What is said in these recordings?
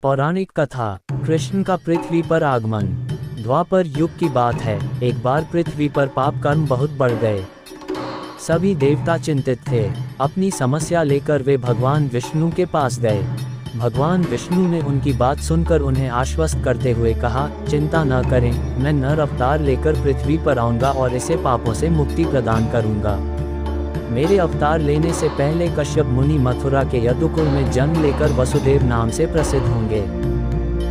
पौराणिक कथा। कृष्ण का पृथ्वी पर आगमन। द्वापर युग की बात है। एक बार पृथ्वी पर पाप कर्म बहुत बढ़ गए। सभी देवता चिंतित थे। अपनी समस्या लेकर वे भगवान विष्णु के पास गए। भगवान विष्णु ने उनकी बात सुनकर उन्हें आश्वस्त करते हुए कहा, चिंता न करें, मैं नर अवतार लेकर पृथ्वी पर आऊंगा और इसे पापों से मुक्ति प्रदान करूंगा। मेरे अवतार लेने से पहले कश्यप मुनि मथुरा के यदुकुल में जन्म लेकर वसुदेव नाम से प्रसिद्ध होंगे।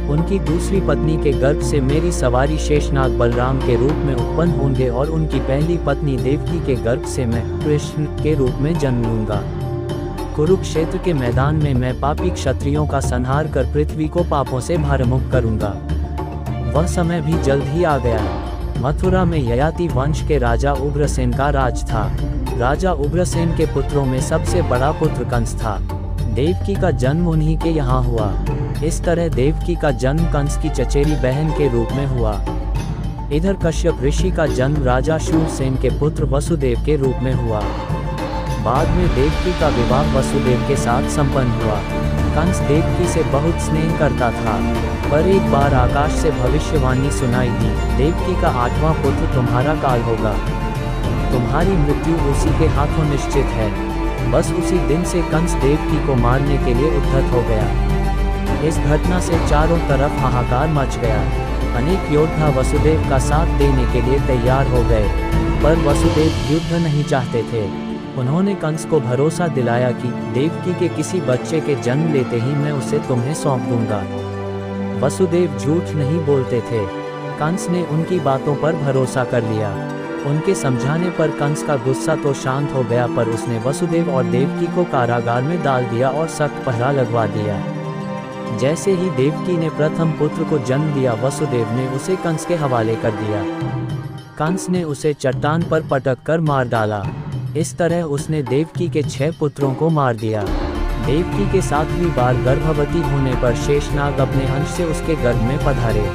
उनकी दूसरी पत्नी के गर्भ से मेरी सवारी शेषनाग बलराम के रूप में उत्पन्न होंगे और उनकी पहली पत्नी देवकी के गर्भ से मैं कृष्ण के रूप में जन्म लूंगा। कुरुक्षेत्र के मैदान में मैं पापी क्षत्रियों का संहार कर पृथ्वी को पापों से भारमुक्त करूंगा। वह समय भी जल्द ही आ गया। मथुरा में ययाति वंश के राजा उग्रसेन का राज था। राजा उग्रसेन के पुत्रों में सबसे बड़ा पुत्र कंस था। देवकी का जन्म उन्हीं के यहाँ हुआ। इस तरह देवकी का जन्म कंस की चचेरी बहन के रूप में हुआ। इधर कश्यप ऋषि का जन्म राजा शूरसेन के पुत्र वसुदेव के रूप में हुआ। बाद में देवकी का विवाह वसुदेव के साथ संपन्न हुआ। कंस देवकी से बहुत स्नेह करता था, पर एक बार आकाश से भविष्यवाणी सुनाई दी, देवकी का 8वां पुत्र तुम्हारा काल होगा। तुम्हारी मृत्यु उसी के हाथों निश्चित है। बस उसी दिन से कंस देवकी को मारने के लिए उद्धत हो गया। इस घटना से चारों तरफ हाहाकार मच गया। अनेक योद्धा वसुदेव का साथ देने के लिए तैयार हो गए, पर वसुदेव युद्ध नहीं चाहते थे। उन्होंने कंस को भरोसा दिलाया कि देवकी के किसी बच्चे के जन्म लेते ही मैं उसे तुम्हें सौंप दूंगा। वसुदेव झूठ नहीं बोलते थे। कंस ने उनकी बातों पर भरोसा कर लिया। उनके समझाने पर कंस का गुस्सा तो शांत हो गया, पर उसने वसुदेव और देवकी को कारागार में डाल दिया और सख्त पहरा लगवा दिया। जैसे ही देवकी ने प्रथम पुत्र को जन्म दिया, वसुदेव ने उसे कंस के हवाले कर दिया। कंस ने उसे चट्टान पर पटक कर मार डाला। इस तरह उसने देवकी के 6 पुत्रों को मार दिया। देवकी के 7वीं बार गर्भवती होने पर शेषनाग अपने अंश से उसके गर्भ में पधारे।